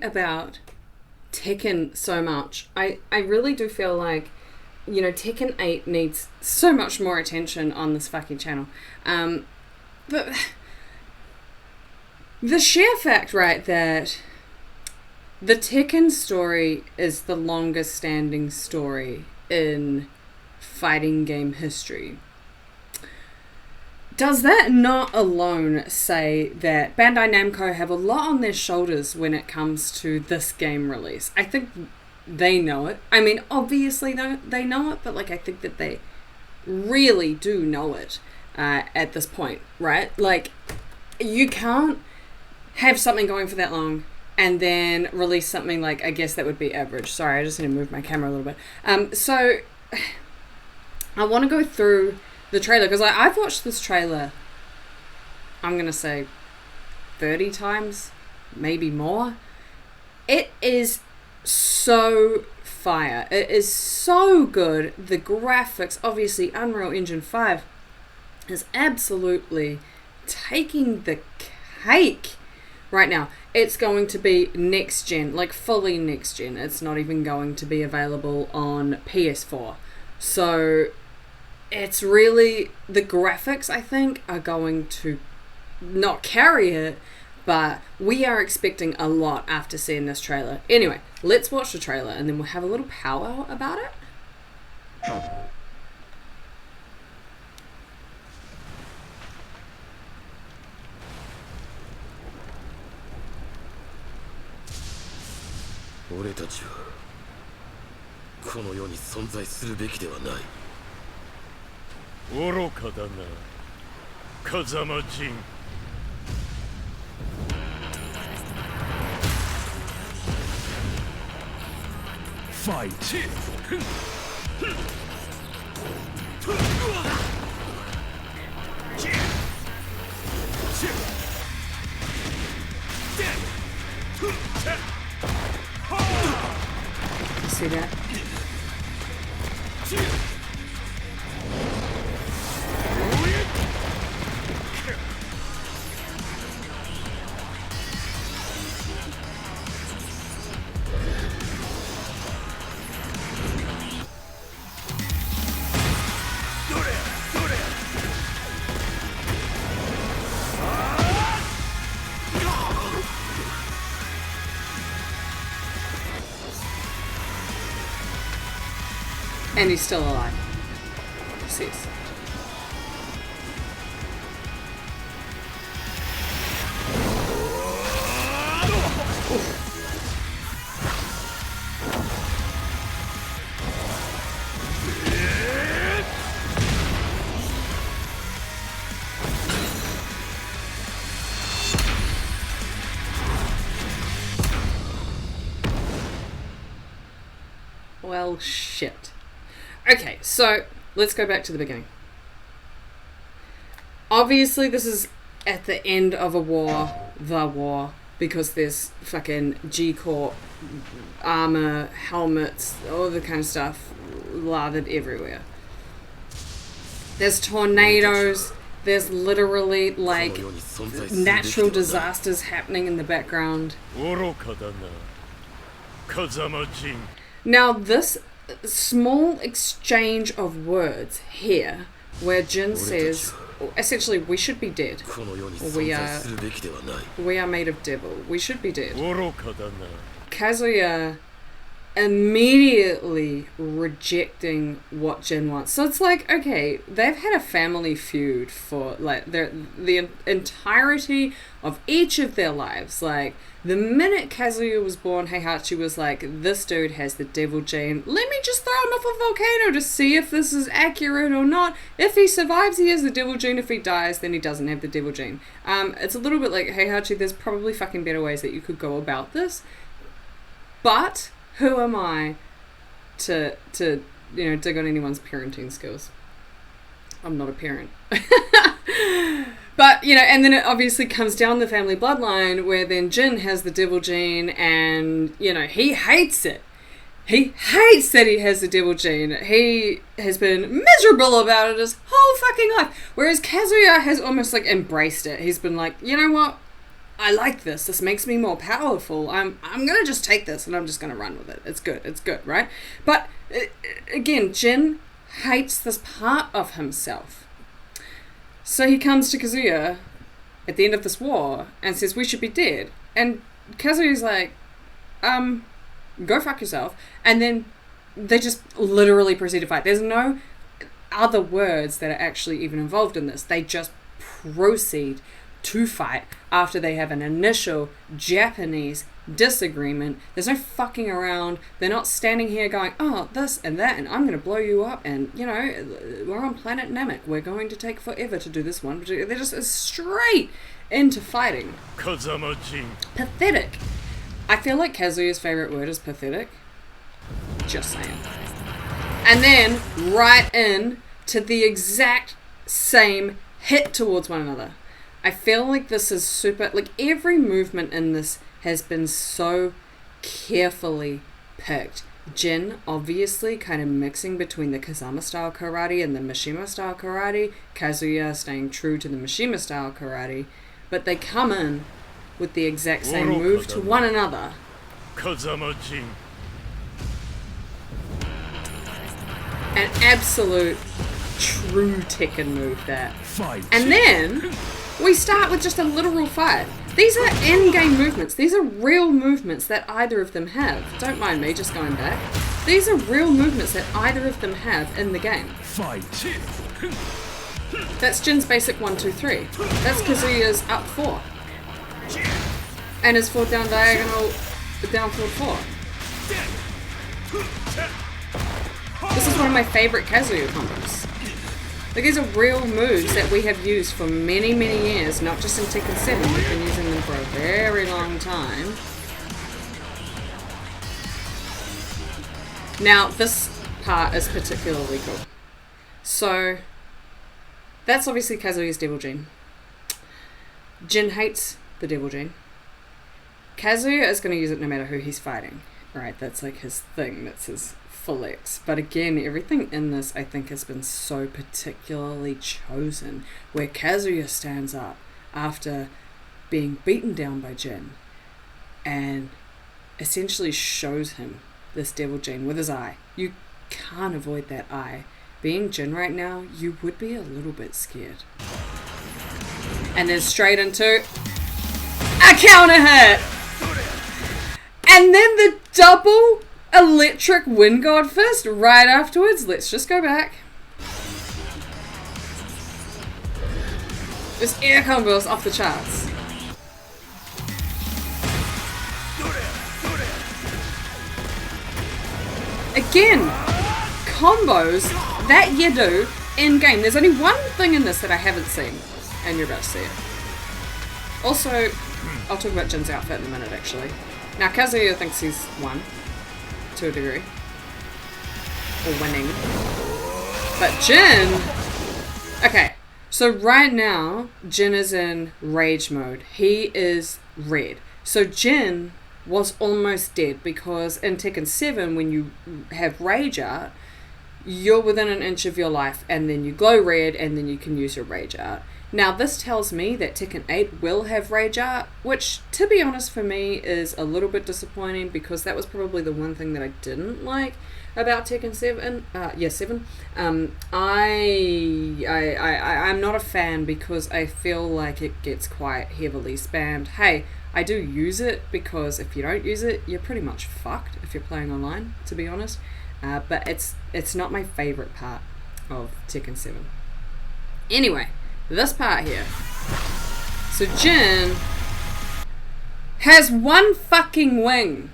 about Tekken so much. I really do feel like, Tekken 8 needs so much more attention on this fucking channel. But the sheer fact, right, that the Tekken story is the longest standing story in fighting game history. Does that not alone say that Bandai Namco have a lot on their shoulders when it comes to this game release? I think they know it. I mean, obviously they know it, but I think that they really do know it at this point, right? You can't have something going for that long and then release something I guess that would be average. Sorry, I just need to move my camera a little bit. So I want to go through the trailer, because I've watched this trailer, I'm going to say 30 times, maybe more. It is so fire. It is so good. The graphics, obviously Unreal Engine 5, is absolutely taking the cake right now. It's going to be next gen, fully next gen. It's not even going to be available on PS4. So it's really, the graphics, I think, are going to not carry it, but we are expecting a lot after seeing this trailer. Anyway, let's watch the trailer and then we'll have a little powwow about it. Fight! You see that? And he's still alive. Cease. Well, shit. Okay, so let's go back to the beginning. Obviously, this is at the end of a war, the war, because there's fucking G-Corp armor, helmets, all the kind of stuff lathered everywhere. There's tornadoes, there's literally natural disasters happening in the background. Now, this small exchange of words here, where Jin says, essentially, we should be dead. We are made of devil. We should be dead. Kazuya immediately rejecting what Jin wants. So it's okay, they've had a family feud for the entirety of each of their lives. The minute Kazuya was born, Heihachi was this dude has the devil gene. Let me just throw him off a volcano to see if this is accurate or not. If he survives, he has the devil gene. If he dies, then he doesn't have the devil gene. It's a little bit like, Heihachi, there's probably fucking better ways that you could go about this. But who am I to dig on anyone's parenting skills? I'm not a parent. But, and then it obviously comes down the family bloodline where then Jin has the devil gene and, he hates it. He hates that he has the devil gene. He has been miserable about it his whole fucking life. Whereas Kazuya has almost embraced it. He's been you know what? I like this. This makes me more powerful. I'm gonna just take this and I'm just gonna run with it. It's good, right? But again, Jin hates this part of himself. So he comes to Kazuya at the end of this war and says, we should be dead. And Kazuya's like, go fuck yourself. And then they just literally proceed to fight. There's no other words that are actually even involved in this. They just proceed to fight after they have an initial Japanese disagreement. There's no fucking around. They're not standing here going, oh, this and that, and I'm going to blow you up, and, you know, we're on planet Namek. We're going to take forever to do this one. They're just straight into fighting. Pathetic. I feel like Kazuya's favorite word is pathetic. Just saying. And then right in to the exact same hit towards one another. I feel like this is super, like every movement in this has been so carefully picked. Jin, obviously, kind of mixing between the Kazama style karate and the Mishima style karate. Kazuya staying true to the Mishima style karate. But they come in with the exact same move to one another. An absolute true Tekken move that. And then we start with just a literal fight. These are in-game movements. These are real movements that either of them have. Don't mind me just going back. These are real movements that either of them have in the game. Fight. That's Jin's basic 1, 2, 3. That's Kazuya's up 4. And his forward down diagonal, down forward 4. This is one of my favorite Kazuya combos. Like, these are real moves that we have used for many, many years, not just in Tekken 7. We've been using them for a very long time. Now, this part is particularly cool. So, that's obviously Kazuya's Devil Gene. Jin hates the Devil Gene. Kazuya is going to use it no matter who he's fighting. Right, that's like his thing, that's his flex. But again, everything in this I think has been so particularly chosen, where Kazuya stands up after being beaten down by Jin and essentially shows him this Devil Gene with his eye. You can't avoid that eye. Being Jin right now, you would be a little bit scared. And then straight into a counter hit! And then the double electric wind god fist right afterwards. Let's just go back. This air combo is off the charts. Again, combos that you do in game. There's only one thing in this that I haven't seen, and you're about to see it. Also, I'll talk about Jin's outfit in a minute actually. Now Kazuya thinks he's won, to a degree. Or winning. But Jin... Okay, so right now, Jin is in rage mode. He is red. So Jin was almost dead because in Tekken 7, when you have rage art, you're within an inch of your life and then you glow red and then you can use your rage art. Now this tells me that Tekken 8 will have rage art, which to be honest for me is a little bit disappointing because that was probably the one thing that I didn't like about Tekken 7. I'm not a fan because I feel like it gets quite heavily spammed. Hey, I do use it because if you don't use it, you're pretty much fucked if you're playing online, to be honest. But it's not my favorite part of Tekken 7. Anyway, this part here. So Jin has one fucking wing.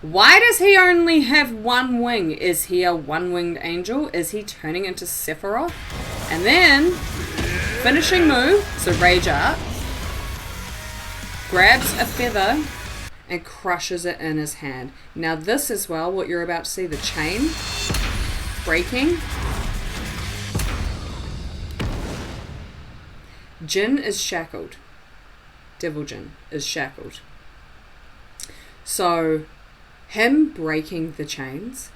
Why does he only have one wing? Is he a one-winged angel? Is he turning into Sephiroth? And then, finishing move, so rage art, grabs a feather and crushes it in his hand. Now this as well, what you're about to see, the chain breaking. Jin is shackled. Devil Jin is shackled. So him breaking the chains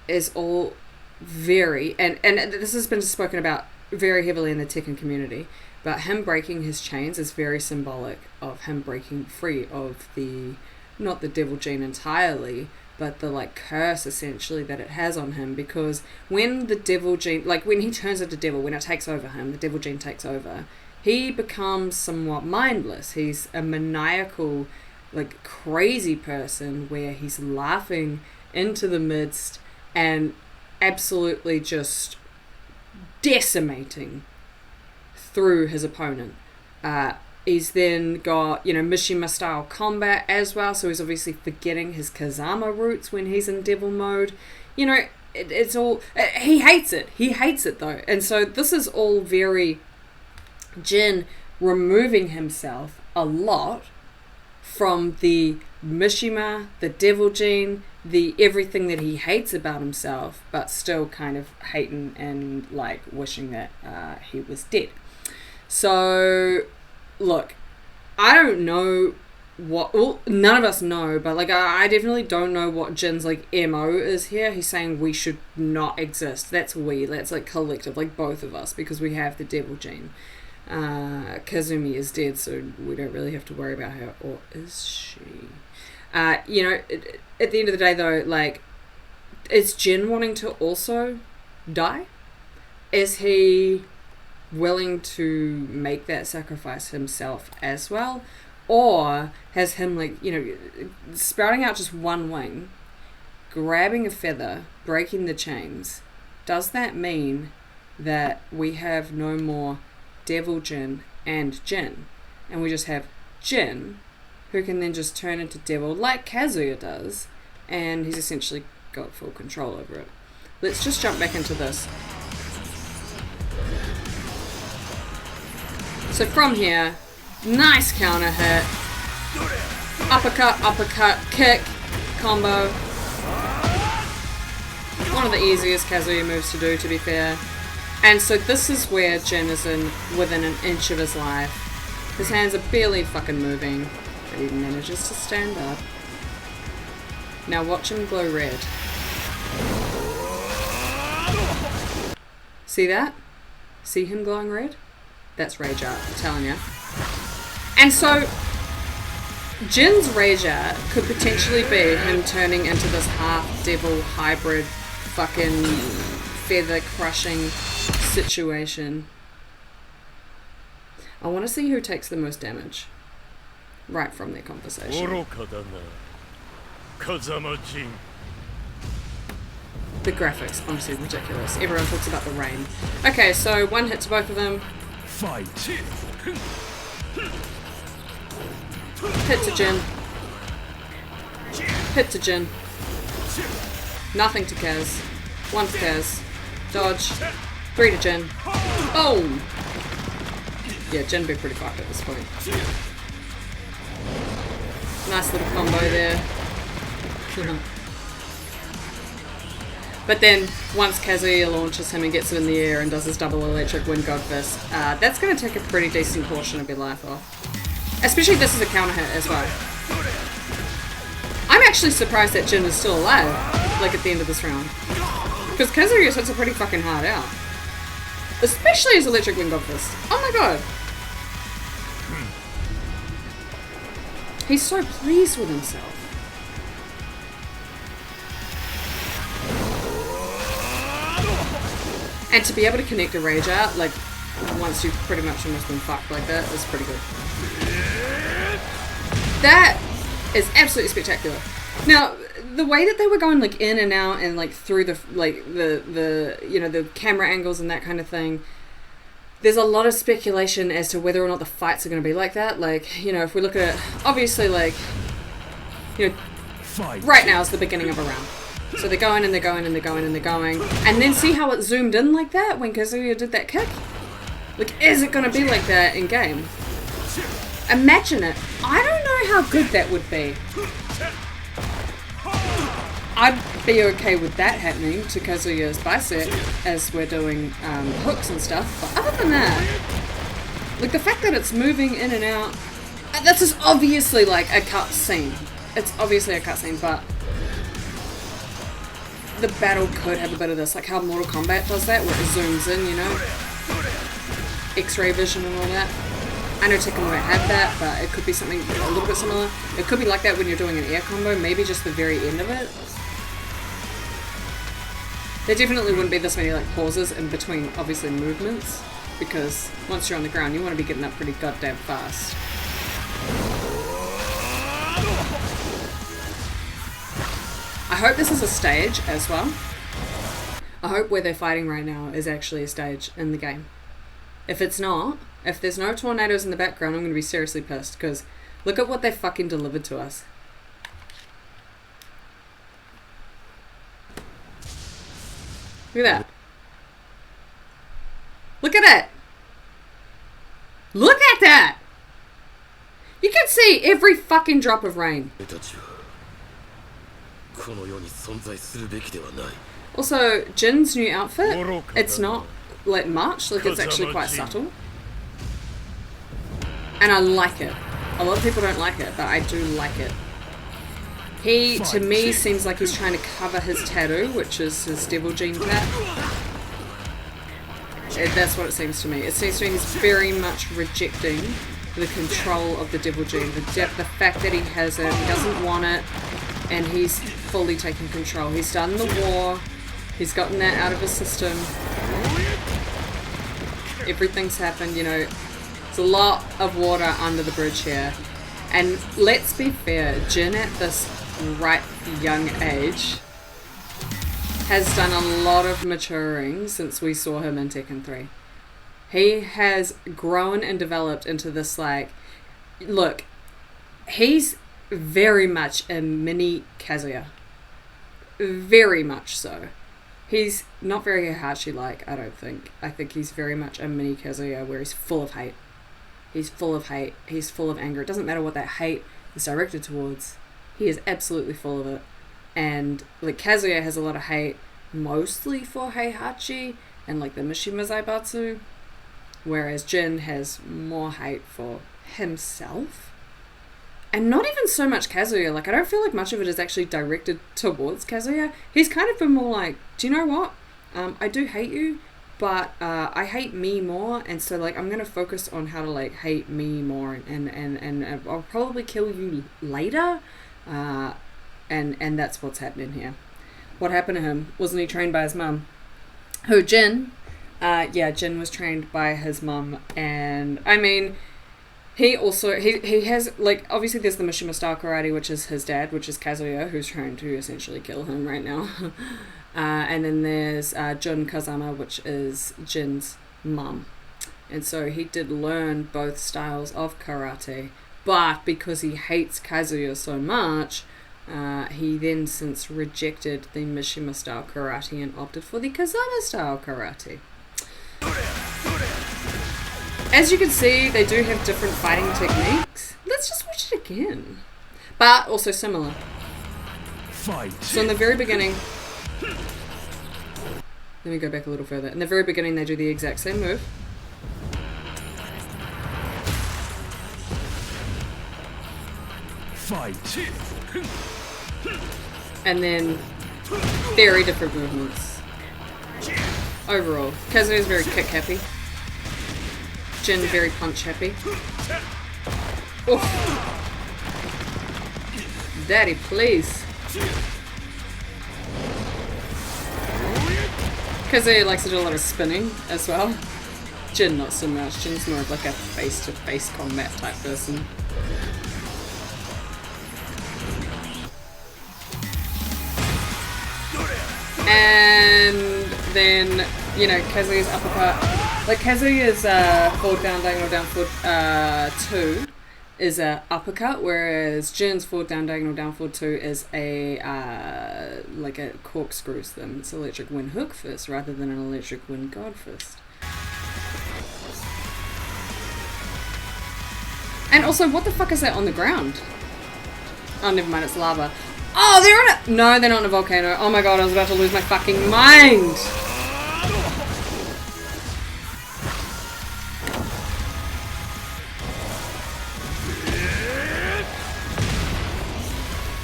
is all very, and this has been spoken about very heavily in the Tekken community, But him breaking his chains is very symbolic of him breaking free of the, not the devil gene entirely, but the like curse essentially that it has on him. Because when the devil gene, like when he turns into devil, when it takes over him, the devil gene takes over, he becomes somewhat mindless. He's a maniacal, like crazy person where he's laughing into the midst and absolutely just decimating through his opponent. He's then got, Mishima style combat as well, so he's obviously forgetting his Kazama roots when he's in devil mode. It's all, he hates it though, and so this is all very Jin removing himself a lot from the Mishima, the devil gene, the everything that he hates about himself, but still kind of hating and like wishing that he was dead. So look, I don't know none of us know, but like I definitely don't know what Jin's like MO is here. He's saying we should not exist. That's like collective, like both of us, because we have the devil gene. Kazumi is dead, so we don't really have to worry about her, or is she? At the end of the day though, like, is Jin wanting to also die? Is he willing to make that sacrifice himself as well? Or has him, like, sprouting out just one wing, grabbing a feather, breaking the chains, does that mean that we have no more Devil Jin and Jin, and we just have Jin, who can then just turn into Devil like Kazuya does, and he's essentially got full control over it? Let's just jump back into this. So from here, nice counter hit, uppercut, kick, combo. One of the easiest Kazuya moves to do, to be fair. And so this is where Jin is within an inch of his life. His hands are barely fucking moving, but he manages to stand up. Now watch him glow red. See that? See him glowing red? That's rage art, I'm telling you. And so Jin's rage art could potentially be him turning into this half devil hybrid fucking feather crushing situation. I want to see who takes the most damage right from their conversation. The graphics, honestly ridiculous. Everyone talks about the rain. Okay, so one hit to both of them. Fight. Hit to Jin. Hit to Jin. Nothing to Kaz. One to Kaz. Dodge. 3 to Jin. Boom! Yeah, Jin be pretty fucked at this point. Nice little combo there. But then, once Kazuya launches him and gets him in the air and does his double electric wind god fist, that's going to take a pretty decent portion of your life off. Especially this is a counter hit as well. I'm actually surprised that Jin is still alive, like at the end of this round. Because Kazuya hits a pretty fucking hard out. Especially his electric wind god fist. Oh my god. He's so pleased with himself. And to be able to connect a rage out, like, once you've pretty much almost been fucked like that, is pretty good. That is absolutely spectacular. Now, the way that they were going, like, in and out and, like, through the, like, the camera angles and that kind of thing, there's a lot of speculation as to whether or not the fights are going to be like that. Like, if we look at it, obviously, like, right now is the beginning of a round. So they're going and they're going and they're going and they're going. And then see how it zoomed in like that when Kazuya did that kick? Like, is it going to be like that in game? Imagine it. I don't know how good that would be. I'd be okay with that happening to Kazuya's bicep as we're doing hooks and stuff. But other than that, like the fact that it's moving in and out, that's just obviously like a cut scene. It's obviously a cut scene, but the battle could have a bit of this, like how Mortal Kombat does that, where it zooms in, X-ray vision and all that. I know Tekken won't have that, but it could be something a little bit similar. It could be like that when you're doing an air combo, maybe just the very end of it. There definitely wouldn't be this many like pauses in between, obviously, movements, because once you're on the ground, you want to be getting up pretty goddamn fast. I hope this is a stage as well. I hope where they're fighting right now is actually a stage in the game. If it's not, if there's no tornadoes in the background, I'm going to be seriously pissed, because look at what they fucking delivered to us. Look at that. Look at it. Look at that. You can see every fucking drop of rain. Also, Jin's new outfit, it's not like much, like it's actually quite subtle. And I like it. A lot of people don't like it, but I do like it. He, to me, seems like he's trying to cover his tattoo, which is his Devil Gene tat. That's what it seems to me. It seems to me he's very much rejecting the control of the Devil Gene. The fact that he has it, he doesn't want it, and he's fully taking control. He's done the war, he's gotten that out of his system. Everything's happened, you know. There's a lot of water under the bridge here. And let's be fair, Jin at this ripe young age has done a lot of maturing since we saw him in Tekken 3. He has grown and developed into this, like, look, he's very much a mini Kazuya. Very much so. He's not very Heihachi-like, I don't think. I think he's very much a mini Kazuya where he's full of hate. He's full of hate. He's full of anger. It doesn't matter what that hate is directed towards. He is absolutely full of it. And like Kazuya has a lot of hate, mostly for Heihachi and like the Mishima Zaibatsu, whereas Jin has more hate for himself. And not even so much Kazuya. Like, I don't feel like much of it is actually directed towards Kazuya. He's kind of been more like, do you know what? I do hate you, but I hate me more, and so like I'm gonna focus on how to like hate me more, and I'll probably kill you later, and that's what's happening here. What happened to him? Wasn't he trained by his mum? Who, Jin? Yeah, Jin was trained by his mum, and I mean, he also he has like, obviously there's the Mishima style karate, which is his dad, which is Kazuya, who's trying to essentially kill him right now. And then there's Jun Kazama, which is Jin's mum. And so he did learn both styles of karate, but because he hates Kazuya so much, he then since rejected the Mishima style karate and opted for the Kazama style karate. As you can see, they do have different fighting techniques. Let's just watch it again. But also similar. Fight. So in the very beginning, let me go back a little further. In the very beginning, they do the exact same move. Fight. And then very different movements. Overall, Kazuya is very kick happy. Jin very punch happy. Oof. Daddy, please. Kazuya likes to do a lot of spinning as well. Jin not so much. Jin's more of like a face-to-face combat type person. And then, you know, Kazuya's uppercut. Like Kazuya's forward down, diagonal down, forward 2 is a uppercut, whereas Jin's forward down, diagonal down, forward 2 is a like a corkscrew stem. It's electric wind hook fist rather than an electric wind god fist. And also, what the fuck is that on the ground? Oh, never mind, it's lava. Oh, they're on a... No, they're not in a volcano. Oh my god, I was about to lose my fucking mind!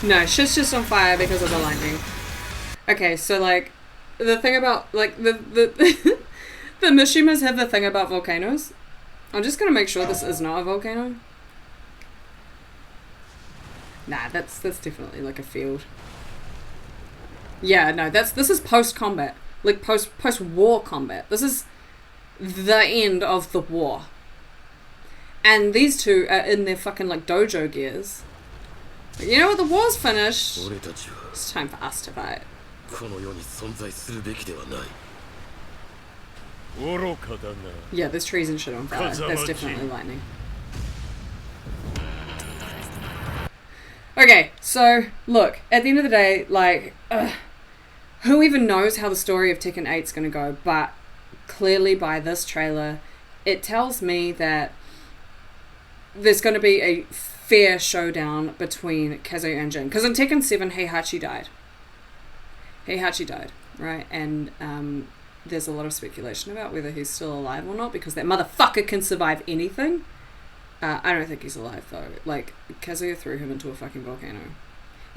No, shit's just on fire because of the lightning. Okay, so like, the thing about, like, the Mishimas have the thing about volcanoes. I'm just gonna make sure this is not a volcano. Nah, that's definitely like a field. Yeah, no, this is post-combat. Like post-war combat. This is the end of the war. And these two are in their fucking like dojo gears. But you know what? The war's finished. It's time for us to fight. Yeah, there's trees and shit on fire. That's definitely lightning. Okay, so look, at the end of the day, like, who even knows how the story of Tekken 8 is going to go, but clearly by this trailer, it tells me that there's going to be a fair showdown between Kazuya and Jin. Because in Tekken 7, Heihachi died. Heihachi died, right? And there's a lot of speculation about whether he's still alive or not, because that motherfucker can survive anything. I don't think he's alive, though. Like, Kazuya threw him into a fucking volcano.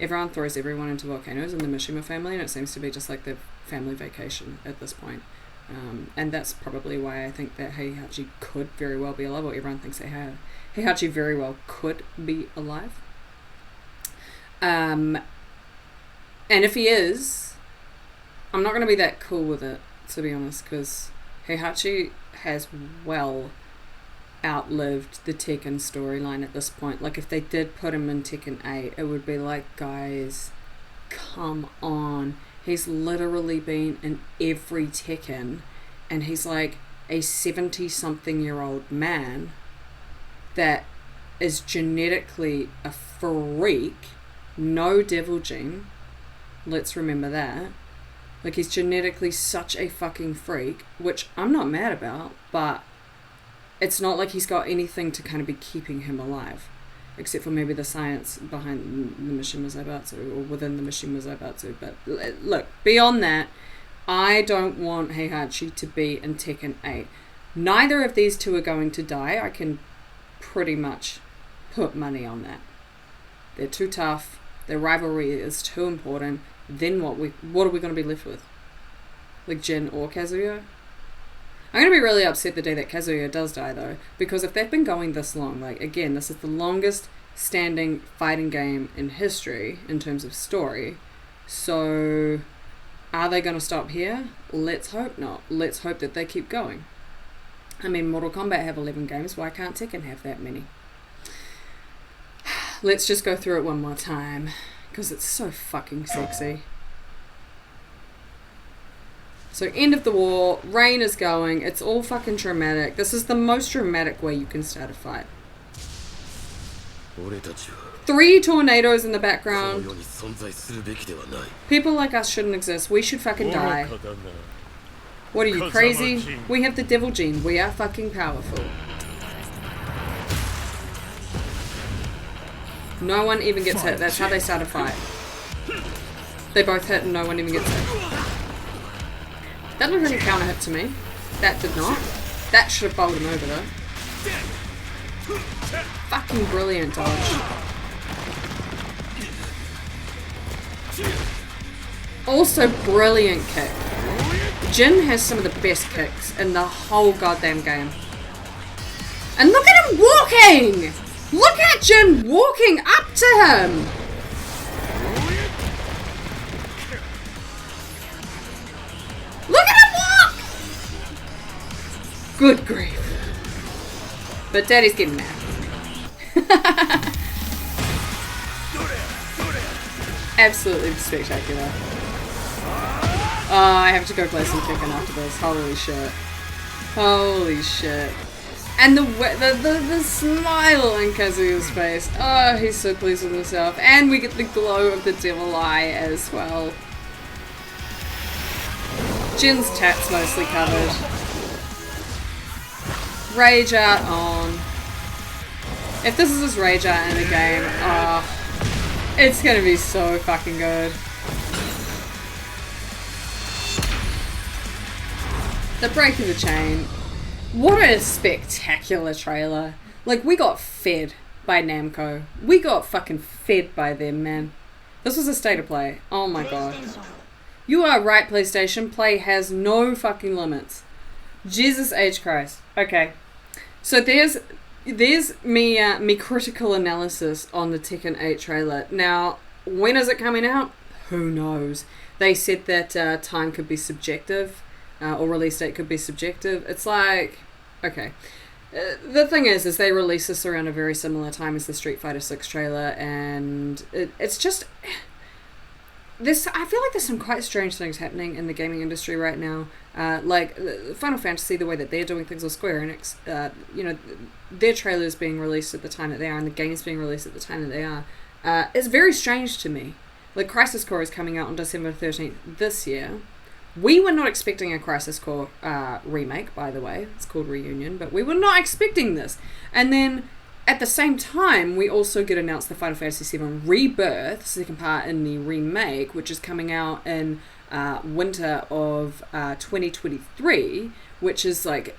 Everyone throws everyone into volcanoes in the Mishima family, and it seems to be just like their family vacation at this point. And that's probably why I think that Heihachi could very well be alive, or everyone thinks Heihachi very well could be alive. And if he is, I'm not going to be that cool with it, to be honest, because Heihachi has well outlived the Tekken storyline at this point. Like, if they did put him in Tekken 8, it would be like, guys, come on. He's literally been in every Tekken, and he's like a 70-something-year-old man that is genetically a freak, no devil gene. Let's remember that. Like, he's genetically such a fucking freak, which I'm not mad about, but it's not like he's got anything to kind of be keeping him alive, except for maybe the science behind the Mishima Zaibatsu, or within the Mishima Zaibatsu. But look, beyond that, I don't want Heihachi to be in Tekken 8. Neither of these two are going to die. I can pretty much put money on that. They're too tough. Their rivalry is too important. Then what are we going to be left with? Like Jin or Kazuya? I'm going to be really upset the day that Kazuya does die, though, because if they've been going this long, like, again, this is the longest standing fighting game in history in terms of story, so are they going to stop here? Let's hope not. Let's hope that they keep going. I mean, Mortal Kombat have 11 games, why can't Tekken have that many? Let's just go through it one more time, because it's so fucking sexy. So, end of the war, rain is going, it's all fucking dramatic. This is the most dramatic way you can start a fight. 3 tornadoes in the background. People like us shouldn't exist. We should fucking die. What are you, crazy? We have the devil gene. We are fucking powerful. No one even gets hit. That's how they start a fight. They both hit and no one even gets hit. That looked like a counter hit to me. That did not. That should have bowled him over though. Fucking brilliant dodge. Also brilliant kick. Jin has some of the best kicks in the whole goddamn game. And look at him walking! Look at Jin walking up to him! Look at him walk! Good grief. But Daddy's getting mad. Absolutely spectacular. Oh, I have to go play some Tekken after this. Holy shit. Holy shit. And the smile on Kazuya's face. Oh, he's so pleased with himself. And we get the glow of the devil eye as well. Jin's tat's mostly covered. Rage out on. If this is his rage out in the game, oh, it's gonna be so fucking good. The break of the chain. What a spectacular trailer. Like, we got fed by Namco. We got fucking fed by them, man. This was a state of play. Oh my god. You are right, PlayStation. Play has no fucking limits. Jesus H. Christ. Okay. So there's me critical analysis on the Tekken 8 trailer. Now, when is it coming out? Who knows? They said that time could be subjective, or release date could be subjective. It's like, okay. The thing is they release this around a very similar time as the Street Fighter 6 trailer, and it's just I feel like there's some quite strange things happening in the gaming industry right now. Like Final Fantasy, the way that they're doing things, or Square Enix, their trailers being released at the time that they are, and the games being released at the time that they are, is very strange to me. Like Crisis Core is coming out on December 13th this year. We were not expecting a Crisis Core remake, by the way. It's called Reunion, but we were not expecting this. And then, at the same time, we also get announced the Final Fantasy VII Rebirth, second part in the remake, which is coming out in winter of 2023, which is like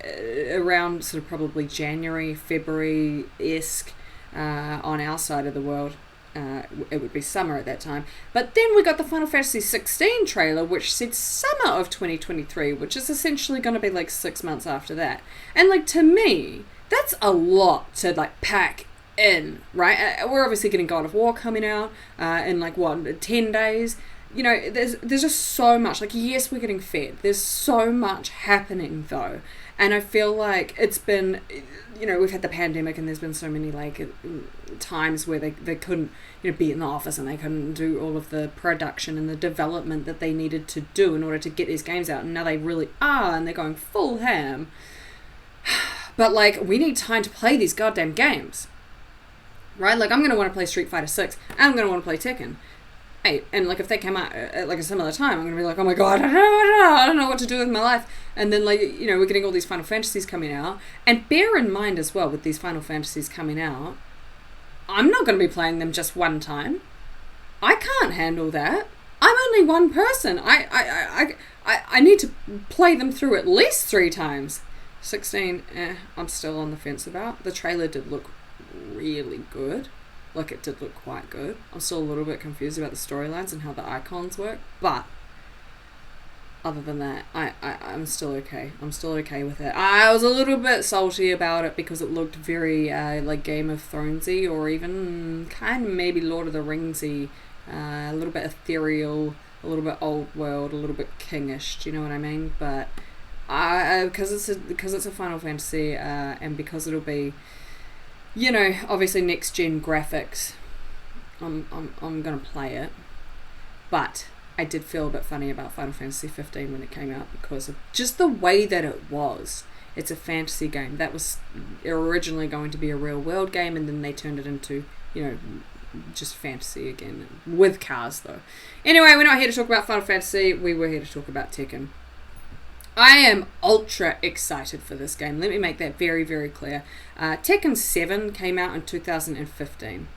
around sort of probably January, February-esque on our side of the world. It would be summer at that time. But then we got the Final Fantasy 16 trailer, which said summer of 2023, which is essentially going to be like 6 months after that. And like, to me, that's a lot to like pack in, right? We're obviously getting God of War coming out in like 10 days. You know, there's just so much. Like, yes, we're getting fed. There's so much happening though. And I feel like it's been, we've had the pandemic, and there's been so many like times where they couldn't, be in the office, and they couldn't do all of the production and the development that they needed to do in order to get these games out. And now they really are, and they're going full ham. But like, we need time to play these goddamn games, right? Like, I'm going to want to play Street Fighter 6, and I'm going to want to play Tekken 8, and like, if they came out at like a similar time, I'm going to be like, oh my god, I don't know what to do with my life. And then like, we're getting all these Final Fantasies coming out, and bear in mind as well, with these Final Fantasies coming out, I'm not going to be playing them just one time. I can't handle that. I'm only one person. I need to play them through at least 3 times. 16, I'm still on the fence about. The trailer did look really good. Like, it did look quite good. I'm still a little bit confused about the storylines and how the icons work, but other than that, I'm still okay. I'm still okay with it. I was a little bit salty about it because it looked very like Game of Thronesy, or even kind of maybe Lord of the Ringsy, a little bit ethereal, a little bit old world, a little bit kingish. Do you know what I mean? But because it's a Final Fantasy, and because it'll be, obviously next gen graphics, I'm gonna play it. But I did feel a bit funny about Final Fantasy 15 when it came out, because of just the way that it was. It's a fantasy game that was originally going to be a real world game, and then they turned it into, just fantasy again, with cars though. Anyway, we're not here to talk about Final Fantasy. We were here to talk about Tekken. I am ultra excited for this game. Let me make that very, very clear. Tekken 7 came out in 2015.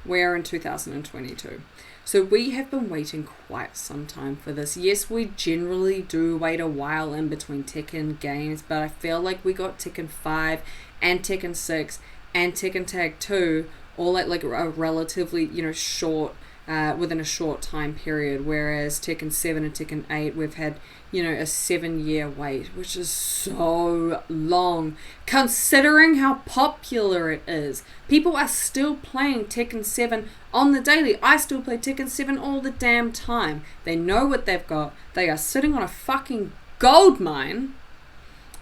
We're in 2022. So we have been waiting quite some time for this. Yes, we generally do wait a while in between Tekken games, but I feel like we got Tekken 5 and Tekken 6 and Tekken Tag 2 all at like a relatively, short, within a short time period, whereas Tekken 7 and Tekken 8, we've had, a 7-year wait, which is so long, considering how popular it is. People are still playing Tekken 7 on the daily. I still play Tekken 7 all the damn time. They know what they've got. They are sitting on a fucking gold mine,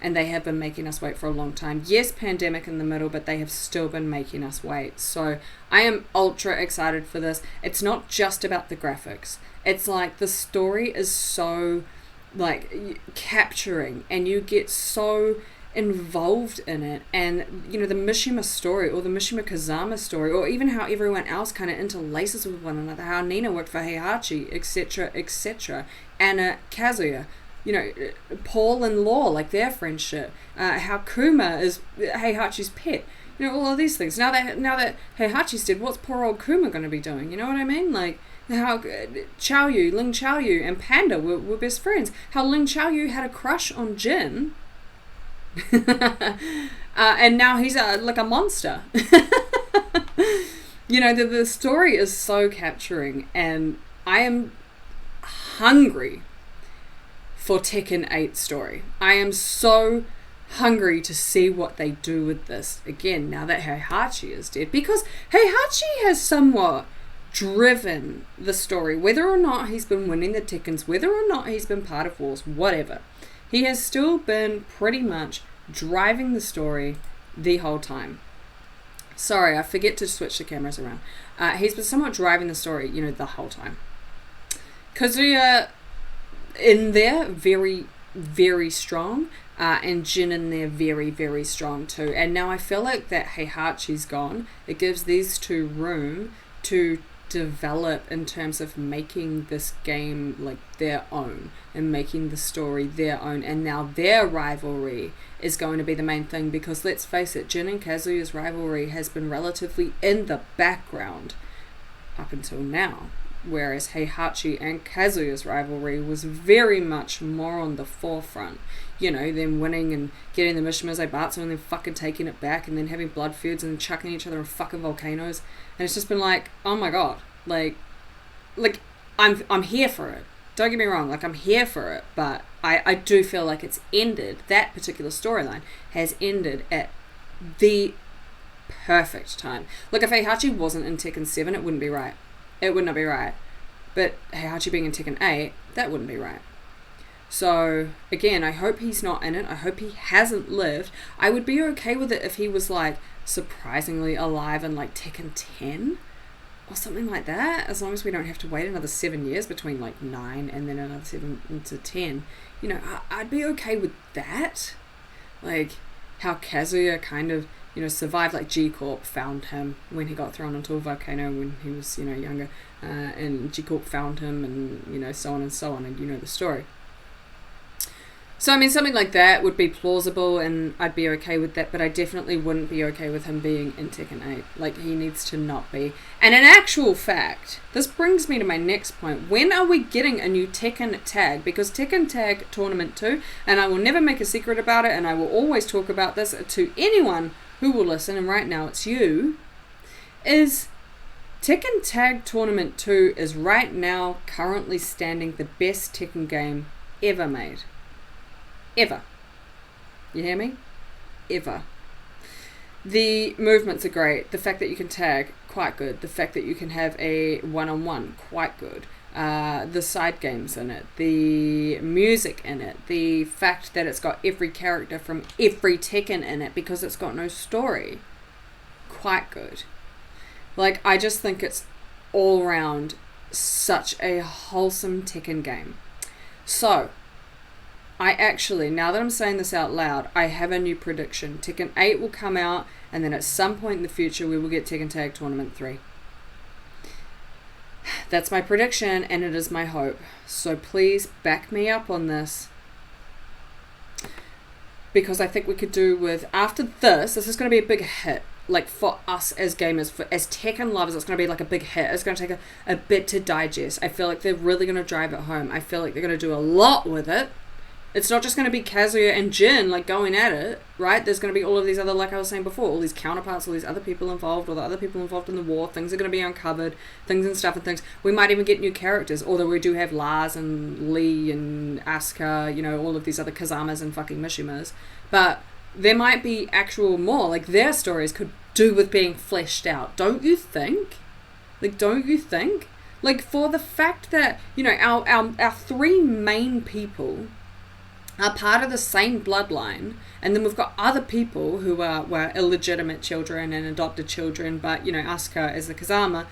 and they have been making us wait for a long time. Yes, pandemic in the middle, but they have still been making us wait. So I am ultra excited for this. It's not just about the graphics. It's like the story is so like capturing, and you get so involved in it, and the Mishima story, or the Mishima Kazama story, or even how everyone else kind of interlaces with one another, how Nina worked for Heihachi, etc., Anna, Kazuya, Paul and Law, like their friendship, how Kuma is Heihachi's pet, all of these things. Now that Heihachi's dead, what's poor old Kuma going to be doing? You know what I mean? Like how Ling Xiaoyu and Panda were best friends. How Ling Xiaoyu had a crush on Jin, and now he's like a monster. The story is so capturing, and I am hungry for Tekken 8 story. I am so hungry to see what they do with this again now that Heihachi is dead, because Heihachi has somewhat driven the story, whether or not he's been winning the Tekkens, whether or not he's been part of wars, whatever. He has still been pretty much driving the story the whole time. Sorry, I forget to switch the cameras around. He's been somewhat driving the story, the whole time. Kazuya in there, very, very strong. And Jin in there, very, very strong too. And now I feel like that Heihachi's gone. It gives these two room to develop in terms of making this game like their own and making the story their own. And now their rivalry is going to be the main thing, because let's face it, Jin and Kazuya's rivalry has been relatively in the background up until now. Whereas Heihachi and Kazuya's rivalry was very much more on the forefront. Them winning and getting the Mishima Zaibatsu and then fucking taking it back and then having blood feuds and chucking each other in fucking volcanoes. And it's just been like, oh my god. Like I'm here for it. Don't get me wrong, I'm here for it. But I do feel like it's ended, that particular storyline has ended at the perfect time. If Heihachi wasn't in Tekken 7, it wouldn't be right. It would not be right. But Heihachi being in Tekken 8, that wouldn't be right. So, again, I hope he's not in it. I hope he hasn't lived. I would be okay with it if he was, surprisingly alive in, Tekken 10 or something like that. As long as we don't have to wait another 7 years between, 9 and then another 7 into 10. I'd be okay with that. How Kazuya kind of, survived. G-Corp found him when he got thrown into a volcano when he was, younger. And G-Corp found him and, so on and so on. And the story. So, something like that would be plausible and I'd be okay with that, but I definitely wouldn't be okay with him being in Tekken 8. He needs to not be. And in actual fact, this brings me to my next point. When are we getting a new Tekken tag? Because Tekken Tag Tournament 2, and I will never make a secret about it, and I will always talk about this to anyone who will listen, and right now it's you, is Tekken Tag Tournament 2 is right now currently standing the best Tekken game ever made. Ever. You hear me? Ever. The movements are great. The fact that you can tag, quite good. The fact that you can have a one-on-one, quite good. The side games in it. The music in it. The fact that it's got every character from every Tekken in it because it's got no story. Quite good. I just think it's all round such a wholesome Tekken game. So, I actually, now that I'm saying this out loud, I have a new prediction. Tekken 8 will come out, and then at some point in the future, we will get Tekken Tag Tournament 3. That's my prediction, and it is my hope. So please back me up on this. Because I think we could do with, after this is going to be a big hit. For us as gamers, as Tekken lovers, it's going to be a big hit. It's going to take a bit to digest. I feel like they're really going to drive it home. I feel like they're going to do a lot with it. It's not just going to be Kazuya and Jin, going at it, right? There's going to be all of these other, like I was saying before, all these counterparts, all these other people involved, all the other people involved in the war. Things are going to be uncovered, things and stuff and things. We might even get new characters, although we do have Lars and Lee and Asuka, all of these other Kazamas and fucking Mishimas. But there might be actual more, their stories could do with being fleshed out. Don't you think? Don't you think? For the fact that, our three main people are part of the same bloodline, and then we've got other people who were illegitimate children and adopted children, but Asuka is the Kazama,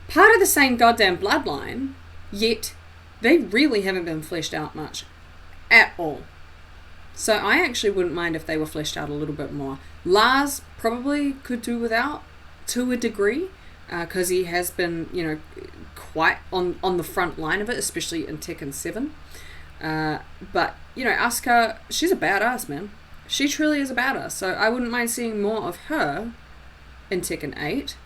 part of the same goddamn bloodline, yet they really haven't been fleshed out much at all. So I actually wouldn't mind if they were fleshed out a little bit more. Lars probably could do without to a degree, because he has been quite on the front line of it, especially in Tekken 7. But Asuka, she's a badass, man. She truly is a badass. So I wouldn't mind seeing more of her in Tekken 8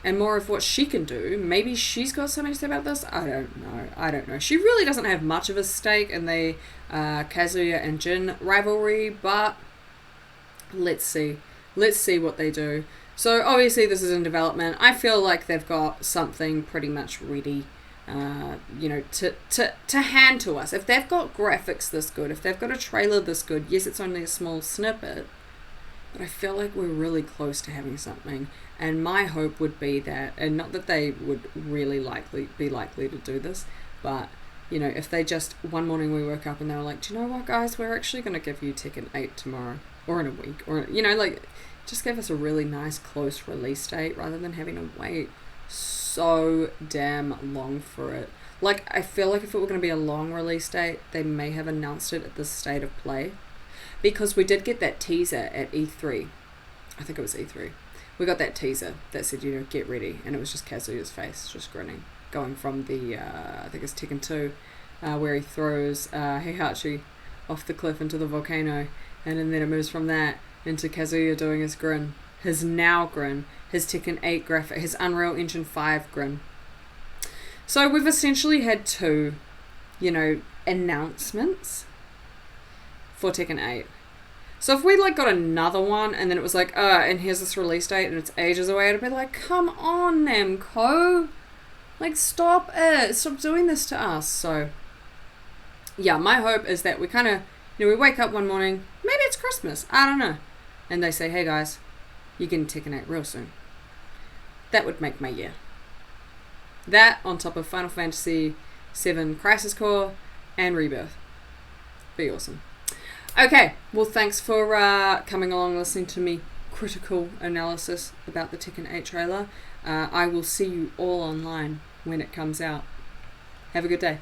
and more of what she can do. Maybe she's got something to say about this. I don't know. She really doesn't have much of a stake in the Kazuya and Jin rivalry, but let's see. Let's see what they do. So obviously this is in development. I feel like they've got something pretty much ready. to hand to us. If they've got graphics this good, if they've got a trailer this good, yes, it's only a small snippet, but I feel like we're really close to having something. And my hope would be that, and not that they would really be likely to do this, but if they just, one morning we woke up and they were like, do you know what, guys, we're actually going to give you Tekken 8 tomorrow, or in a week, or, just give us a really nice close release date rather than having to wait so damn long for it. I feel like if it were going to be a long release date, they may have announced it at the State of Play, because we did get that teaser at E3. I think it was E3. We got that teaser that said, get ready, and it was just Kazuya's face, just grinning, going from the, I think it's Tekken 2, where he throws Heihachi off the cliff into the volcano, and then it moves from that into Kazuya doing his grin, his now grin, his Tekken 8 graphic, his Unreal Engine 5 grin. So we've essentially had two, announcements for Tekken 8. So if we got another one and then it was and here's this release date and it's ages away, it'd be like, come on, Namco. Stop it. Stop doing this to us. So, yeah, my hope is that we kind of, we wake up one morning, maybe it's Christmas, I don't know, and they say, hey guys, you're getting Tekken 8 real soon. That would make my year. That on top of Final Fantasy VII Crisis Core and Rebirth. Be awesome. Okay, well, thanks for coming along listening to me critical analysis about the Tekken 8 trailer. I will see you all online when it comes out. Have a good day.